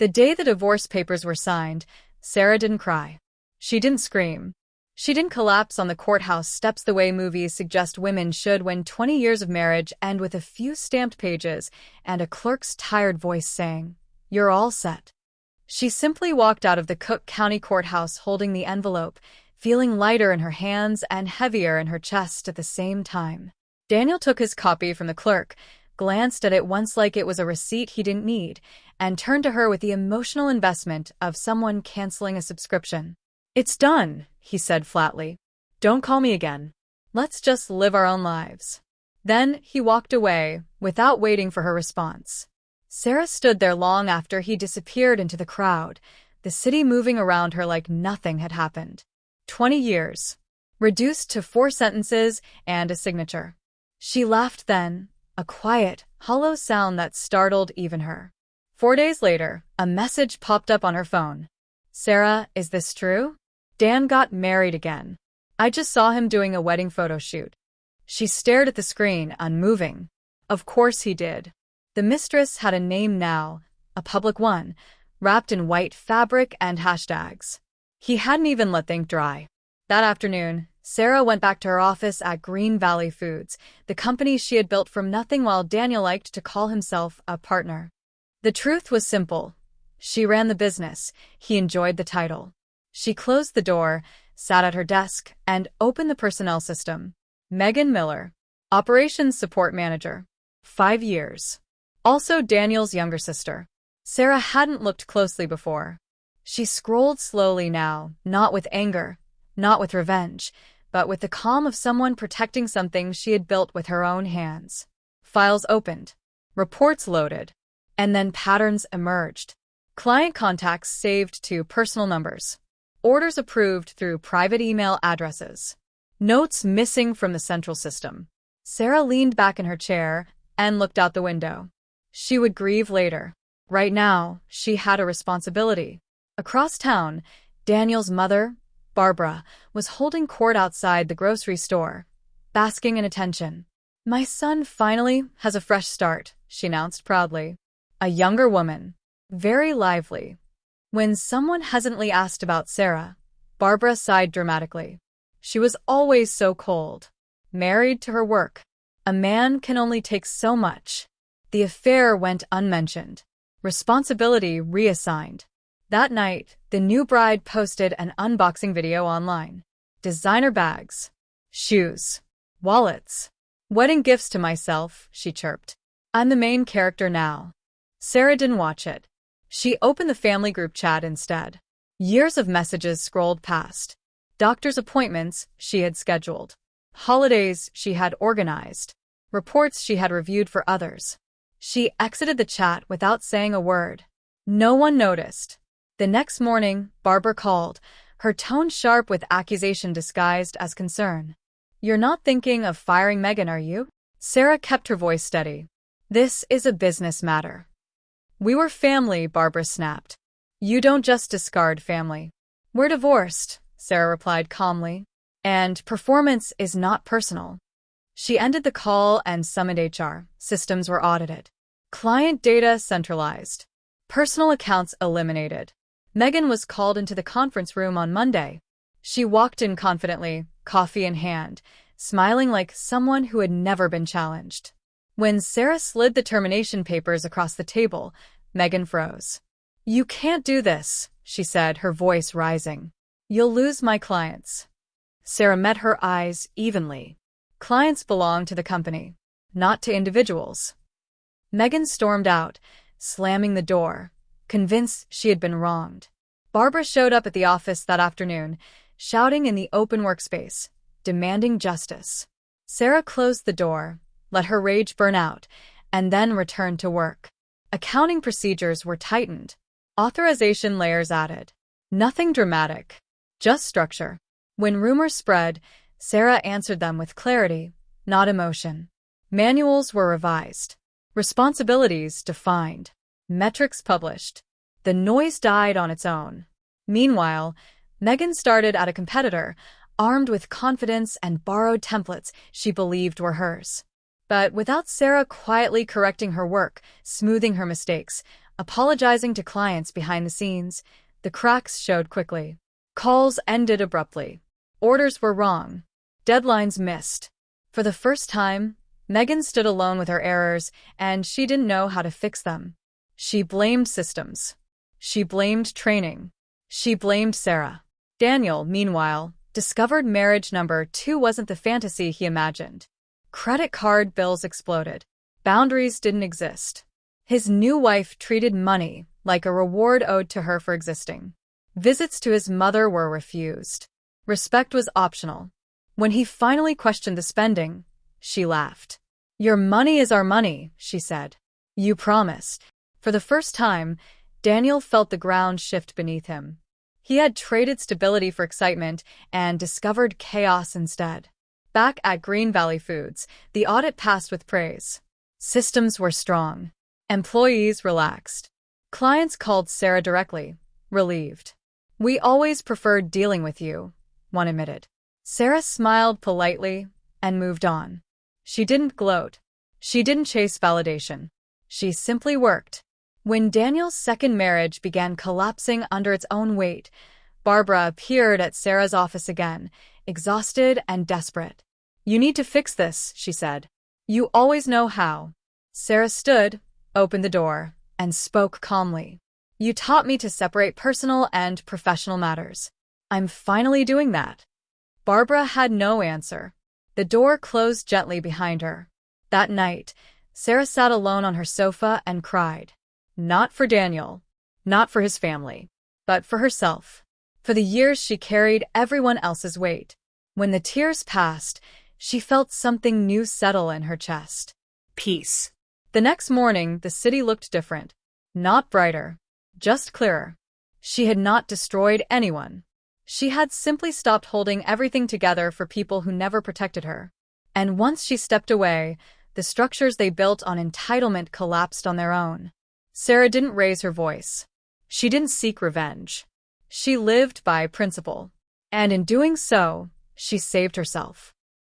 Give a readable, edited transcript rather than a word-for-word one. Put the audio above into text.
The day the divorce papers were signed, Sarah didn't cry. She didn't scream. She didn't collapse on the courthouse steps the way movies suggest women should when 20 years of marriage end with a few stamped pages and a clerk's tired voice saying, "You're all set." She simply walked out of the Cook County Courthouse holding the envelope, feeling lighter in her hands and heavier in her chest at the same time. Daniel took his copy from the clerk, glanced at it once like it was a receipt he didn't need, and turned to her with the emotional investment of someone canceling a subscription. "It's done," he said flatly. "Don't call me again. Let's just live our own lives." Then he walked away, without waiting for her response. Sarah stood there long after he disappeared into the crowd, the city moving around her like nothing had happened. 20 years. Reduced to 4 sentences and a signature. She laughed then, a quiet, hollow sound that startled even her. 4 days later, a message popped up on her phone. "Sarah, is this true? Dan got married again. I just saw him doing a wedding photo shoot." She stared at the screen, unmoving. Of course he did. The mistress had a name now, a public one, wrapped in white fabric and hashtags. He hadn't even let ink dry. That afternoon, Sarah went back to her office at Green Valley Foods, the company she had built from nothing while Daniel liked to call himself a partner. The truth was simple. She ran the business. He enjoyed the title. She closed the door, sat at her desk, and opened the personnel system. Megan Miller, Operations Support Manager. 5 years. Also Daniel's younger sister. Sarah hadn't looked closely before. She scrolled slowly now, not with anger, not with revenge, but with the calm of someone protecting something she had built with her own hands. Files opened. Reports loaded. And then patterns emerged. Client contacts saved to personal numbers. Orders approved through private email addresses. Notes missing from the central system. Sarah leaned back in her chair and looked out the window. She would grieve later. Right now, she had a responsibility. Across town, Daniel's mother, Barbara, was holding court outside the grocery store, basking in attention. "My son finally has a fresh start," she announced proudly. A younger woman. Very lively. When someone hesitantly asked about Sarah, Barbara sighed dramatically. She was always so cold. Married to her work. A man can only take so much. The affair went unmentioned. Responsibility reassigned. That night, the new bride posted an unboxing video online. Designer bags. Shoes. Wallets. "Wedding gifts to myself," she chirped. "I'm the main character now." Sarah didn't watch it. She opened the family group chat instead. Years of messages scrolled past. Doctor's appointments she had scheduled. Holidays she had organized. Reports she had reviewed for others. She exited the chat without saying a word. No one noticed. The next morning, Barbara called, her tone sharp with accusation disguised as concern. "You're not thinking of firing Megan, are you?" Sarah kept her voice steady. "This is a business matter." "We were family," Barbara snapped. "You don't just discard family." "We're divorced," Sarah replied calmly. "And performance is not personal." She ended the call and summoned HR. Systems were audited. Client data centralized. Personal accounts eliminated. Megan was called into the conference room on Monday. She walked in confidently, coffee in hand, smiling like someone who had never been challenged. When Sarah slid the termination papers across the table, Megan froze. "You can't do this," she said, her voice rising. "You'll lose my clients." Sarah met her eyes evenly. Clients belong to the company, not to individuals. Megan stormed out, slamming the door, convinced she had been wronged. Barbara showed up at the office that afternoon, shouting in the open workspace, demanding justice. Sarah closed the door, let her rage burn out, and then returned to work. Accounting procedures were tightened. Authorization layers added. Nothing dramatic, just structure. When rumors spread, Sarah answered them with clarity, not emotion. Manuals were revised. Responsibilities defined. Metrics published. The noise died on its own. Meanwhile, Megan started at a competitor, armed with confidence and borrowed templates she believed were hers. But without Sarah quietly correcting her work, smoothing her mistakes, apologizing to clients behind the scenes. The cracks showed quickly. Calls ended abruptly. Orders were wrong. Deadlines missed. For the first time, Megan stood alone with her errors, and she didn't know how to fix them. She blamed systems. She blamed training. She blamed Sarah. Daniel, meanwhile, discovered marriage number 2 wasn't the fantasy he imagined. Credit card bills exploded. Boundaries didn't exist. His new wife treated money like a reward owed to her for existing. Visits to his mother were refused. Respect was optional. When he finally questioned the spending, she laughed. "Your money is our money," she said. "You promised." For the first time, Daniel felt the ground shift beneath him. He had traded stability for excitement and discovered chaos instead. Back at Green Valley Foods, the audit passed with praise. Systems were strong. Employees relaxed. Clients called Sarah directly, relieved. "We always preferred dealing with you," one admitted. Sarah smiled politely and moved on. She didn't gloat. She didn't chase validation. She simply worked. When Daniel's second marriage began collapsing under its own weight, Barbara appeared at Sarah's office again, exhausted and desperate. "You need to fix this," she said. "You always know how." Sarah stood, opened the door, and spoke calmly. "You taught me to separate personal and professional matters. I'm finally doing that." Barbara had no answer. The door closed gently behind her. That night, Sarah sat alone on her sofa and cried. Not for Daniel, not for his family, but for herself. For the years she carried everyone else's weight. When the tears passed, she felt something new settle in her chest. Peace. The next morning, the city looked different. Not brighter, just clearer. She had not destroyed anyone. She had simply stopped holding everything together for people who never protected her. And once she stepped away, the structures they built on entitlement collapsed on their own. Sarah didn't raise her voice. She didn't seek revenge. She lived by principle. And in doing so, she saved herself.